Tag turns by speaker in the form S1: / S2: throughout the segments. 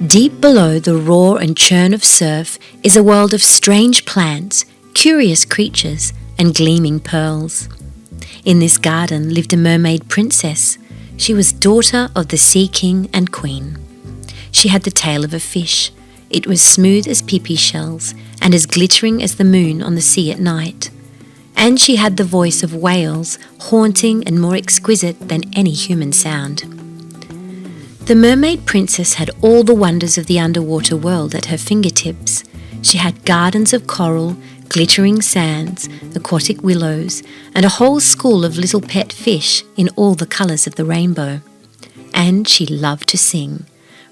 S1: Deep below the roar and churn of surf is a world of strange plants, curious creatures, and gleaming pearls. In this garden lived a mermaid princess. She was daughter of the sea king and queen. She had the tail of a fish. It was smooth as pee-pee shells and as glittering as the moon on the sea at night. And she had the voice of whales, haunting and more exquisite than any human sound. The Mermaid Princess had all the wonders of the underwater world at her fingertips. She had gardens of coral, glittering sands, aquatic willows, and a whole school of little pet fish in all the colours of the rainbow. And she loved to sing.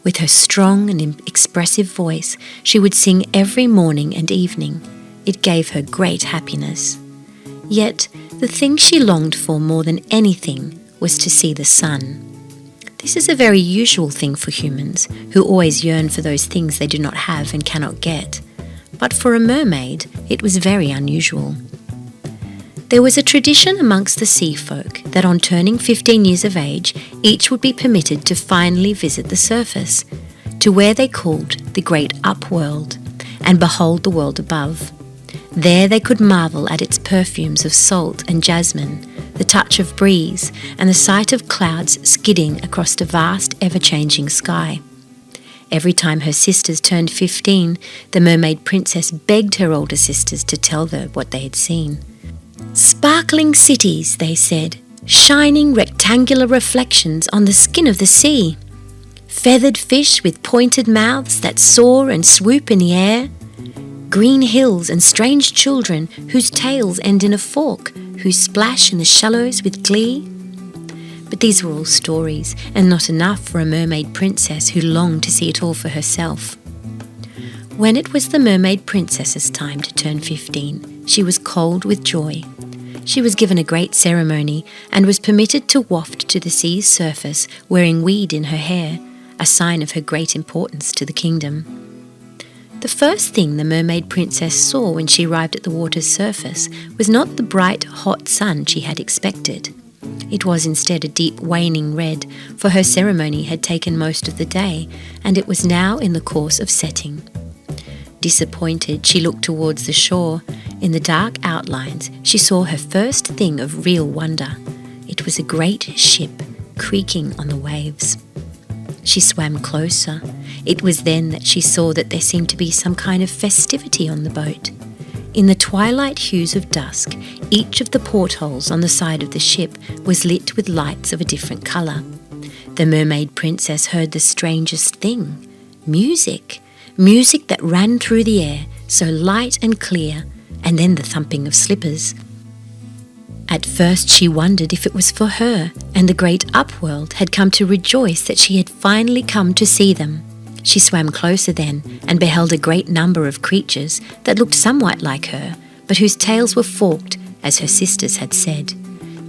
S1: With her strong and expressive voice, she would sing every morning and evening. It gave her great happiness. Yet, the thing she longed for more than anything was to see the sun. This is a very usual thing for humans, who always yearn for those things they do not have and cannot get. But for a mermaid, it was very unusual. There was a tradition amongst the sea folk that on turning 15 years of age, each would be permitted to finally visit the surface, to where they called the great upworld, and behold the world above. There they could marvel at its perfumes of salt and jasmine, the touch of breeze, and the sight of clouds skidding across the vast, ever-changing sky. Every time her sisters turned 15, the Mermaid Princess begged her older sisters to tell her what they had seen. "Sparkling cities," they said, "shining rectangular reflections on the skin of the sea. Feathered fish with pointed mouths that soar and swoop in the air. Green hills and strange children whose tails end in a fork, who splash in the shallows with glee." But these were all stories, and not enough for a mermaid princess who longed to see it all for herself. When it was the Mermaid Princess's time to turn 15, she was cold with joy. She was given a great ceremony and was permitted to waft to the sea's surface wearing weed in her hair, a sign of her great importance to the kingdom. The first thing the Mermaid Princess saw when she arrived at the water's surface was not the bright, hot sun she had expected. It was instead a deep waning red, for her ceremony had taken most of the day, and it was now in the course of setting. Disappointed, she looked towards the shore. In the dark outlines, she saw her first thing of real wonder. It was a great ship creaking on the waves. She swam closer. It was then that she saw that there seemed to be some kind of festivity on the boat. In the twilight hues of dusk, each of the portholes on the side of the ship was lit with lights of a different colour. The Mermaid Princess heard the strangest thing: music. Music that ran through the air, so light and clear, and then the thumping of slippers. At first she wondered if it was for her, and the great upworld had come to rejoice that she had finally come to see them. She swam closer then, and beheld a great number of creatures that looked somewhat like her, but whose tails were forked, as her sisters had said.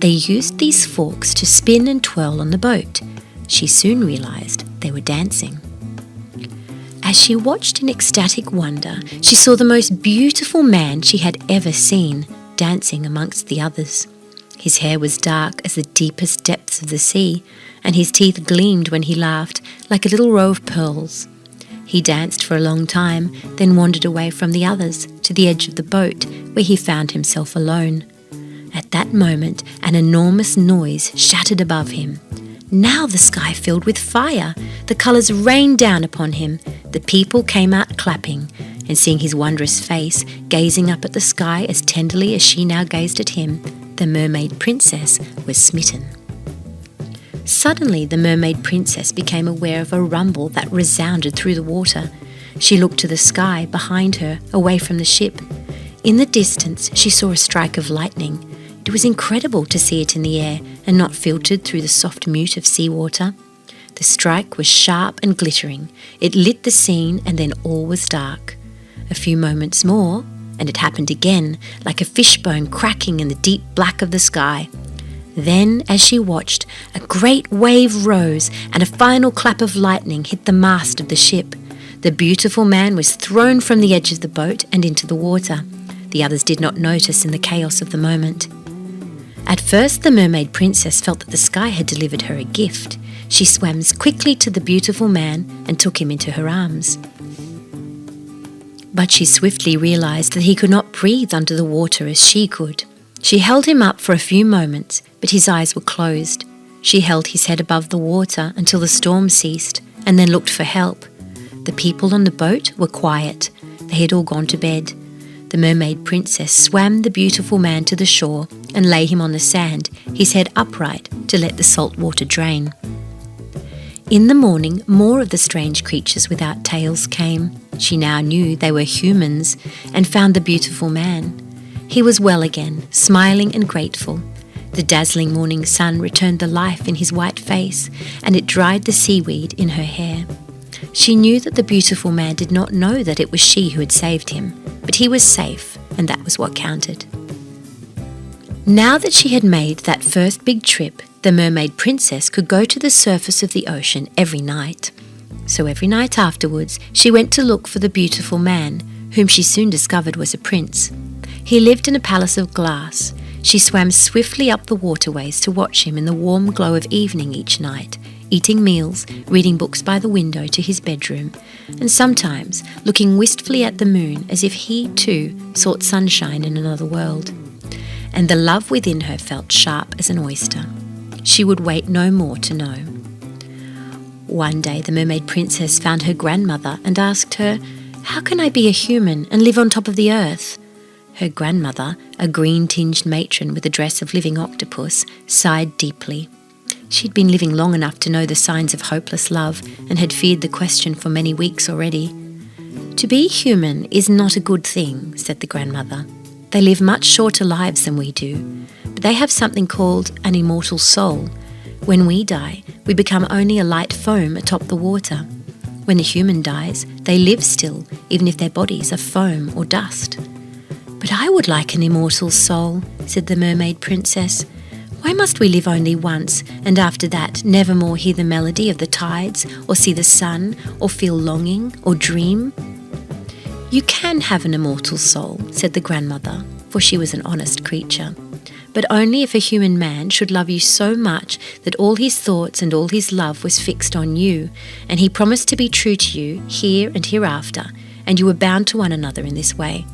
S1: They used these forks to spin and twirl on the boat. She soon realised they were dancing. As she watched in ecstatic wonder, she saw the most beautiful man she had ever seen, dancing amongst the others. His hair was dark as the deepest depths of the sea, and his teeth gleamed when he laughed like a little row of pearls. He danced for a long time, then wandered away from the others to the edge of the boat, where he found himself alone. At that moment, an enormous noise shattered above him. Now the sky filled with fire. The colours rained down upon him. The people came out clapping, and seeing his wondrous face, gazing up at the sky as tenderly as she now gazed at him, the Mermaid Princess was smitten. Suddenly the Mermaid Princess became aware of a rumble that resounded through the water. She looked to the sky behind her, away from the ship. In the distance she saw a strike of lightning. It was incredible to see it in the air and not filtered through the soft mute of seawater. The strike was sharp and glittering. It lit the scene, and then all was dark. A few moments more, and it happened again, like a fishbone cracking in the deep black of the sky. Then, as she watched, a great wave rose, and a final clap of lightning hit the mast of the ship. The beautiful man was thrown from the edge of the boat and into the water. The others did not notice in the chaos of the moment. At first, the Mermaid Princess felt that the sky had delivered her a gift. She swam quickly to the beautiful man and took him into her arms. But she swiftly realized that he could not breathe under the water as she could. She held him up for a few moments, but his eyes were closed. She held his head above the water until the storm ceased, and then looked for help. The people on the boat were quiet. They had all gone to bed. The Mermaid Princess swam the beautiful man to the shore and lay him on the sand, his head upright to let the salt water drain. In the morning, more of the strange creatures without tails came. She now knew they were humans and found the beautiful man. He was well again, smiling and grateful. The dazzling morning sun returned the life in his white face, and it dried the seaweed in her hair. She knew that the beautiful man did not know that it was she who had saved him, but he was safe, and that was what counted. Now that she had made that first big trip, the Mermaid Princess could go to the surface of the ocean every night. So every night afterwards, she went to look for the beautiful man, whom she soon discovered was a prince. He lived in a palace of glass. She swam swiftly up the waterways to watch him in the warm glow of evening each night, eating meals, reading books by the window to his bedroom, and sometimes looking wistfully at the moon as if he, too, sought sunshine in another world. And the love within her felt sharp as an oyster. She would wait no more to know. One day the Mermaid Princess found her grandmother and asked her, "How can I be a human and live on top of the earth?" Her grandmother, a green-tinged matron with a dress of living octopus, sighed deeply. She'd been living long enough to know the signs of hopeless love and had feared the question for many weeks already. "To be human is not a good thing," said the grandmother. "They live much shorter lives than we do, but they have something called an immortal soul. When we die, we become only a light foam atop the water. When the human dies, they live still, even if their bodies are foam or dust." "But I would like an immortal soul," said the Mermaid Princess. "Why must we live only once, and after that never more hear the melody of the tides, or see the sun, or feel longing, or dream?" "You can have an immortal soul," said the grandmother, for she was an honest creature, "but only if a human man should love you so much that all his thoughts and all his love was fixed on you, and he promised to be true to you here and hereafter, and you were bound to one another in this way.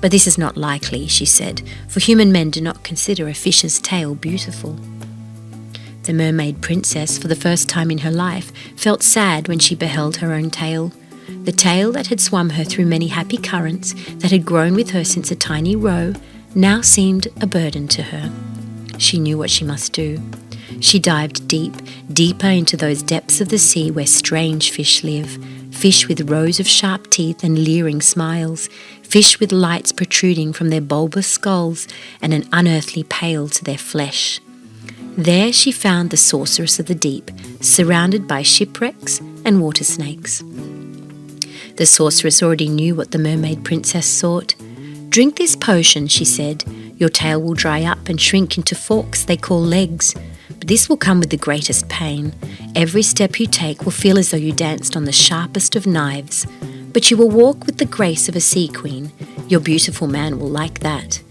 S1: But this is not likely," she said, "for human men do not consider a fish's tail beautiful." The Mermaid Princess, for the first time in her life, felt sad when she beheld her own tail. The tail that had swum her through many happy currents, that had grown with her since a tiny roe, now seemed a burden to her. She knew what she must do. She dived deeper into those depths of the sea where strange fish live, fish with rows of sharp teeth and leering smiles, fish with lights protruding from their bulbous skulls and an unearthly pale to their flesh. There she found the sorceress of the deep, surrounded by shipwrecks and water snakes. The sorceress already knew what the Mermaid Princess sought. "Drink this potion," she said. "Your tail will dry up and shrink into forks they call legs. But this will come with the greatest pain. Every step you take will feel as though you danced on the sharpest of knives. But you will walk with the grace of a sea queen. Your beautiful man will like that.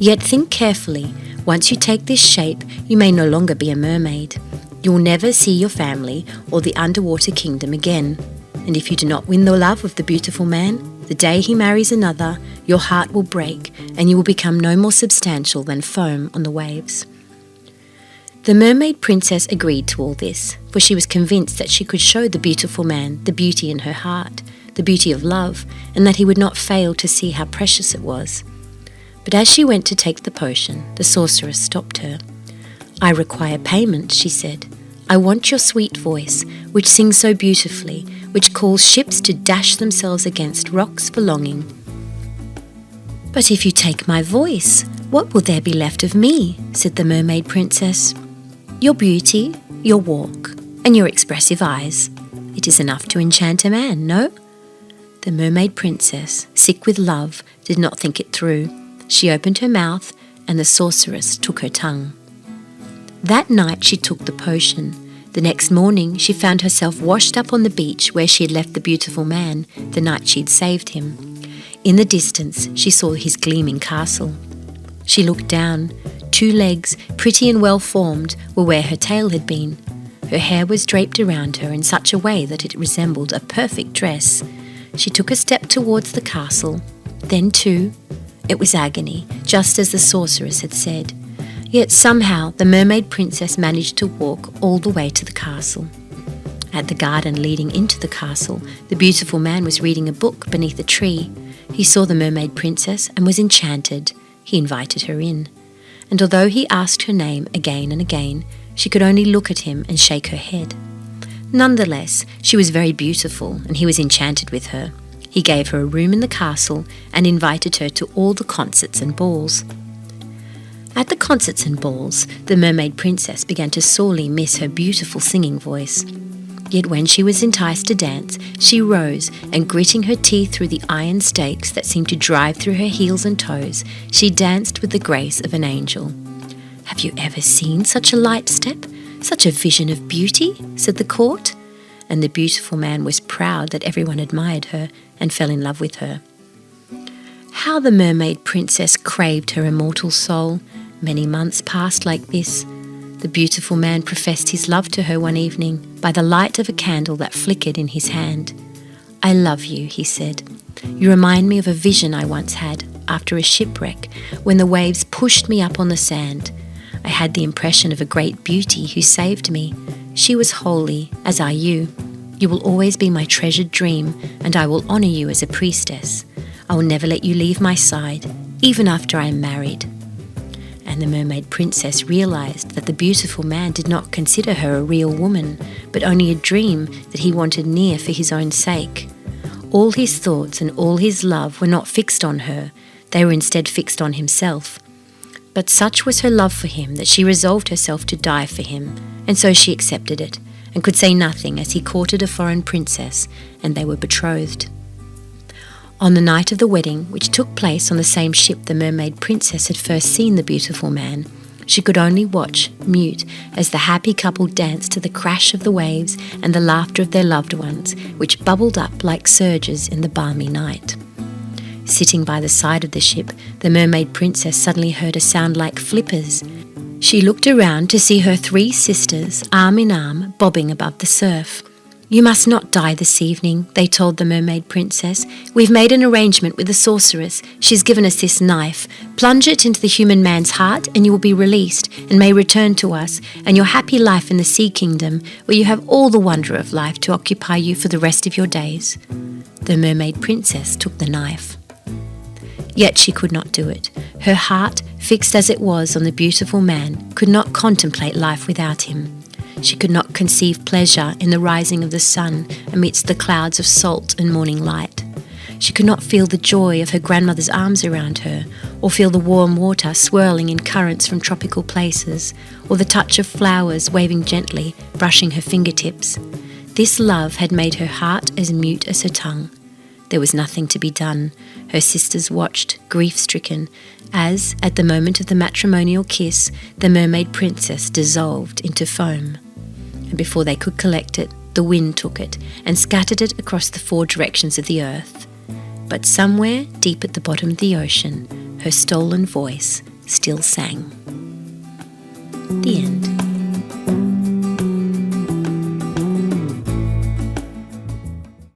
S1: Yet think carefully. Once you take this shape, you may no longer be a mermaid. You will never see your family or the underwater kingdom again. And if you do not win the love of the beautiful man, the day he marries another, your heart will break and you will become no more substantial than foam on the waves." The Mermaid Princess agreed to all this, for she was convinced that she could show the beautiful man the beauty in her heart, the beauty of love, and that he would not fail to see how precious it was. But as she went to take the potion, the sorceress stopped her. "I require payment," she said. "I want your sweet voice, which sings so beautifully, which calls ships to dash themselves against rocks for longing." "But if you take my voice, what will there be left of me?" said the Mermaid Princess. "Your beauty, your walk, and your expressive eyes. It is enough to enchant a man, no?" The Mermaid Princess, sick with love, did not think it through. She opened her mouth, and the sorceress took her tongue. That night she took the potion. The next morning she found herself washed up on the beach where she had left the beautiful man the night she had saved him. In the distance she saw his gleaming castle. She looked down. 2 legs, pretty and well formed, were where her tail had been. Her hair was draped around her in such a way that it resembled a perfect dress. She took a step towards the castle, then 2. It was agony, just as the sorceress had said. Yet somehow the Mermaid Princess managed to walk all the way to the castle. At the garden leading into the castle, the beautiful man was reading a book beneath a tree. He saw the Mermaid Princess and was enchanted. He invited her in. And although he asked her name again and again, she could only look at him and shake her head. Nonetheless, she was very beautiful and he was enchanted with her. He gave her a room in the castle and invited her to all the concerts and balls. At the concerts and balls, the Mermaid Princess began to sorely miss her beautiful singing voice. Yet when she was enticed to dance, she rose and, gritting her teeth through the iron stakes that seemed to drive through her heels and toes, she danced with the grace of an angel. "Have you ever seen such a light step? Such a vision of beauty?" said the court. And the beautiful man was proud that everyone admired her and fell in love with her. How the Mermaid Princess craved her immortal soul. Many months passed like this. The beautiful man professed his love to her one evening by the light of a candle that flickered in his hand. "I love you," he said. "You remind me of a vision I once had after a shipwreck when the waves pushed me up on the sand. I had the impression of a great beauty who saved me. She was holy, as are you. You will always be my treasured dream, and I will honour you as a priestess. I will never let you leave my side, even after I am married." And the Mermaid Princess realised that the beautiful man did not consider her a real woman, but only a dream that he wanted near for his own sake. All his thoughts and all his love were not fixed on her, they were instead fixed on himself. But such was her love for him that she resolved herself to die for him, and so she accepted it, and could say nothing as he courted a foreign princess, and they were betrothed. On the night of the wedding, which took place on the same ship the Mermaid Princess had first seen the beautiful man, she could only watch, mute, as the happy couple danced to the crash of the waves and the laughter of their loved ones, which bubbled up like surges in the balmy night. Sitting by the side of the ship, the Mermaid Princess suddenly heard a sound like flippers. She looked around to see her 3 sisters, arm in arm, bobbing above the surf. "You must not die this evening," they told the Mermaid Princess. "We've made an arrangement with the sorceress. She's given us this knife. Plunge it into the human man's heart and you will be released and may return to us and your happy life in the Sea Kingdom, where you have all the wonder of life to occupy you for the rest of your days." The Mermaid Princess took the knife. Yet she could not do it. Her heart, fixed as it was on the beautiful man, could not contemplate life without him. She could not conceive pleasure in the rising of the sun amidst the clouds of salt and morning light. She could not feel the joy of her grandmother's arms around her, or feel the warm water swirling in currents from tropical places, or the touch of flowers waving gently, brushing her fingertips. This love had made her heart as mute as her tongue. There was nothing to be done. Her sisters watched, grief-stricken, as, at the moment of the matrimonial kiss, the Mermaid Princess dissolved into foam. And before they could collect it, the wind took it and scattered it across the 4 directions of the earth. But somewhere deep at the bottom of the ocean, her stolen voice still sang. The end.